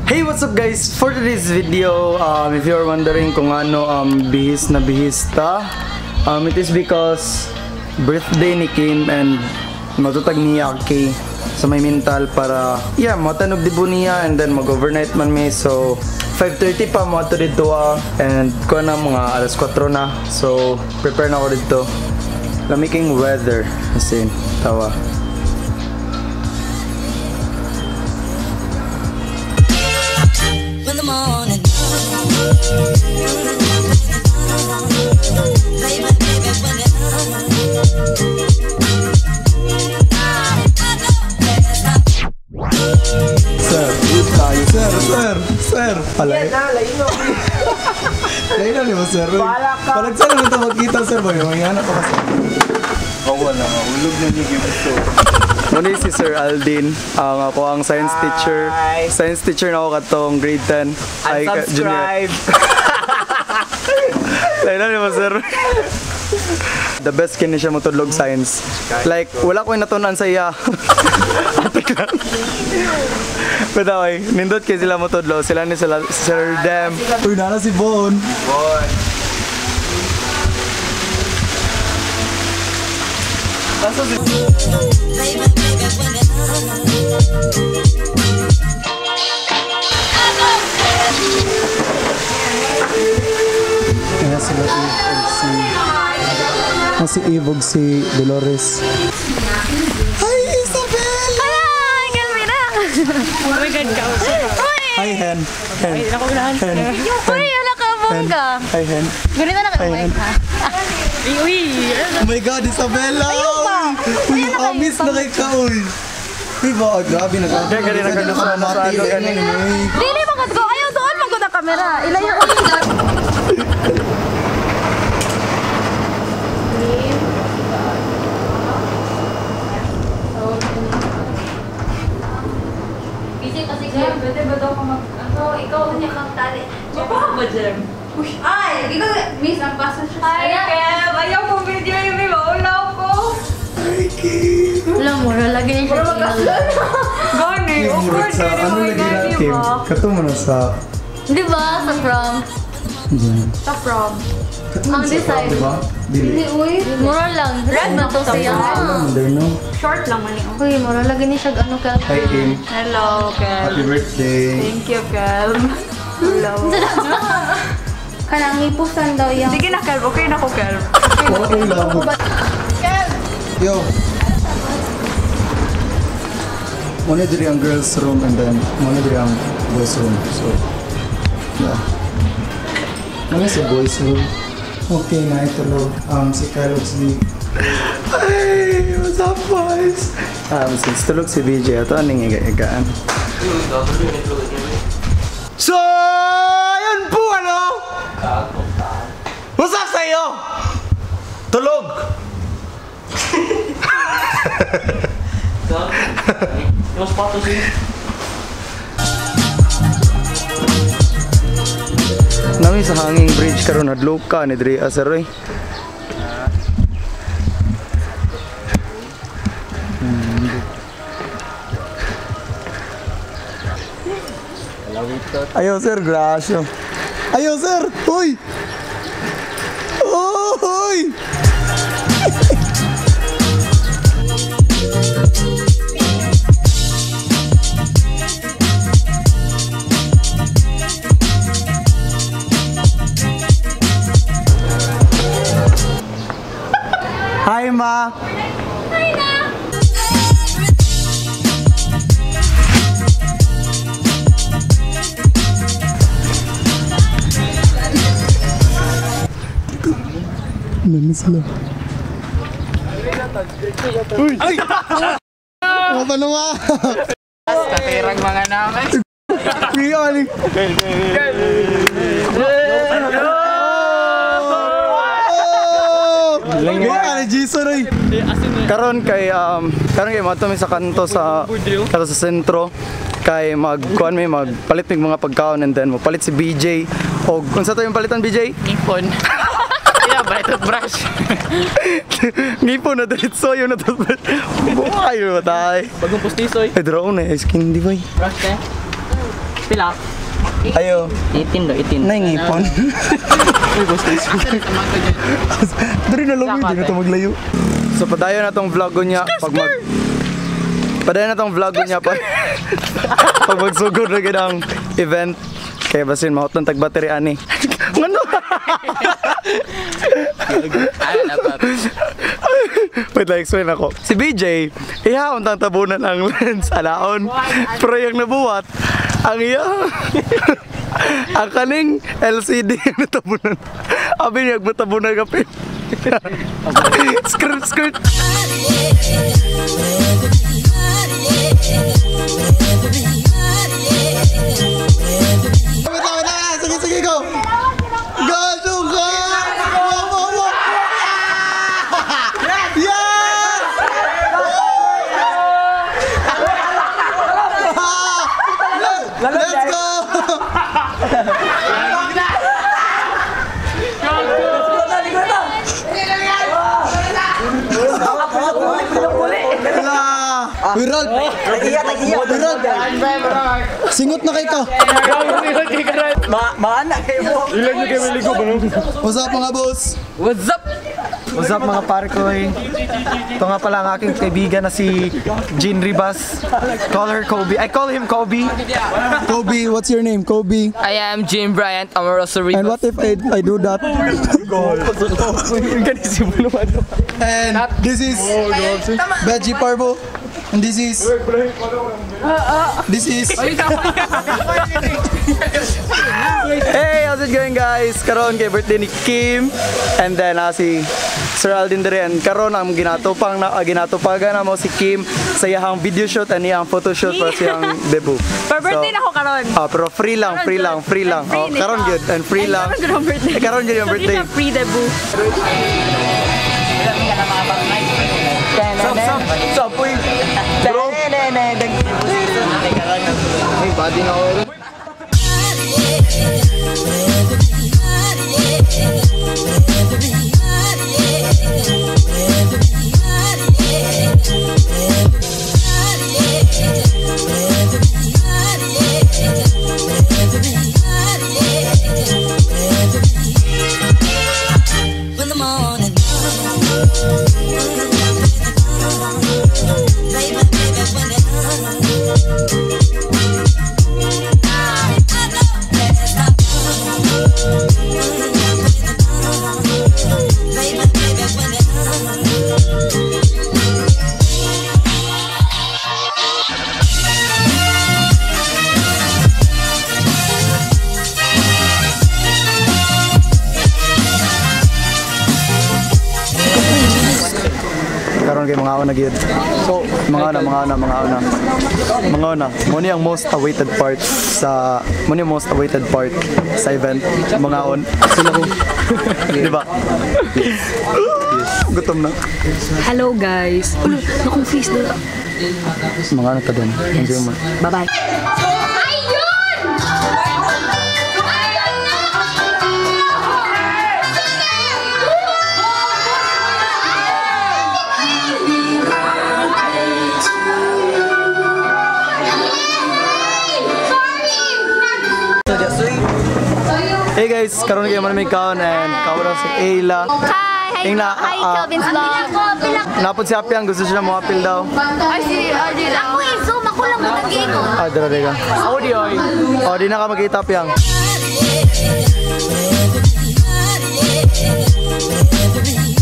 Hey, what's up guys? For today's video, if you're wondering kung ano bihis na bihis ta, it is because birthday ni Kim and matutag niya kay sa may mental para matanog dibo niya and then mag-overnight man me. So 5:30 pa mo ato dito and ko na mga alas 4 na. So prepare na ako dito. Lamiking weather kasi tawa. In the morning. Sir, palay. Lain na mo, sir. Palagsan na ito magkita, sir. May hanap pa kasi. Wala, ulog na niyo gusto. Muna si Sir Aldin, ako ang science teacher. Science teacher na ako katong grade 10. Unsubscribe! Lain na mo, sir. The best kini siya motudlog science. Like, wala ko natunan sa iya. Atik lang. But okay, nindot kayo sila motudlog. Sila ni Sir Dem. Uy, nana si Bon. Bon. Kaso si... Kaya sila si Eve si Dolores. Hi, Isabel! Hi, Kelvin! Oh my God, ka. Hi, Hen. Hen. Hen. Uy, anak ka, bongga. Hi, Hen. Ganito na ka, mic, ha? Uy! Oh my God, Isabella! Uy, amis na kay ka, uy! Uy, ba, grabe na ka. Kaya ganyan na sa ano ganyan. Dili, magod ko. Ayaw doon, magod ang kamera. Ilayo ko yung dad. Pwede ba daw ka ikaw niya magtali. Baba ba dyan? Ay, ikaw, miss, ang paso siya. Ay, Kev, ayaw mo video yung may maulaw ko. Ay, Kim. Alam mo, lagi niya siya sinala. Gani, awkward ka rin Ano lagi na, Kim? Kato mo na sa... Di ba? Sa prom? Sa prom. Kato mo Ang sa design. di ba? Dili. Uy, mura lang. Red na to siya. Moderno. Short lang man yun. Uy, mura lagi niya siya ano ka. Hi, Kim. Hello, Kev. Happy birthday. Thank you, Kev. Hello. Kanang ipusan daw yung... Sige na, Kev. Okay na ko, Kev. Okay lang. Kev! Yo. Muna diri ang girls room and then muna diri ang boys room. So, yeah. Muna sa boys room. Okay na itulog si Carlos ni... Hey, what's up boys? Since tulog si BJ, ito aning iga-igaan. So, ayun po ano? What's up sa'yo? Tulog! Yung sapatos yun. Nami sa hanging bridge karon hadlok ka ni diri asaroy. Ayo sir, grasyo. Ayo sir, uy. Uy. Hi, Ma! Hi na! Nani sila? Uy! Ay! Ano ba naman? Katirang mga namin. Hindi ka maling. Karon kay matumi sa kanto sa sentro kay magkuan may magpalit mig mga pagkaon and then magpalit si BJ og unsa to yung palitan BJ? Ipon. Yeah, by toothbrush. Ngipon na diretso yun na toothbrush. Buhay mo tayo. Bagong pustisoy. Ay, draw na. Skin di ba? Brush ka. Pila? Ayo. 18 do, 18. Naingipon. Uy, boss, dari na lang, hindi na ito maglayo. So, padayon na tong vlog niya. Padayon na tong vlog niya pag magsugod na ganang event. Kaya basin, mahot ng tag-battery ani. Ano? Wait lang, explain ako. Si BJ, ihaon tang tabunan ang lens, alaon. Pero yung nabuwat, ang iya. Ang kaning LCD yung natabunan. Abi niya, matabunan ka pin. Skirt. Sige, go! Go! Let's go! Viral! Singot na kayo ka! Maana kayo mo. Ilan nyo kayo maligo ba? What's up mga boss? What's up? What's up mga pare ko eh. Ito nga pala ang aking kaibigan na si Jean Ribas. Call her Kobe. I call him Kobe. Kobe, what's your name? Kobe. I am Jim Bryant Amoroso Rivas. And what if I do that? And this is Veggie Parvo. And this is Hey, how's it going guys? Karon kay birthday ni Kim. And then si Sir Aldin dire. And karon ang ginatupagan na mo si Kim sa iyang video shoot and iyang photo shoot para sa iyang debut. Per birthday na ako karon. Pero free lang. Oh, karon good and free lang. Karon gyud yung birthday. Free debut. Stop, boy. Bro. May body na ako. Karon kay mga una gyud. So, mga una. Muna yung most awaited part sa event. Mga on. Sila ko. Di ba? Gutom na. Hello guys. Nakong face na. Mga ano ta din. Enjoy mo. Bye-bye. Hey guys, karon kayo man may kaon and kaon si Ayla. Hi Kelvin's vlog. Napod si Apiang, gusto siya mo apil daw. Ako i-zoom ako lang mag-game. Dara ka. Audio. Di na ka makita Apiang. Every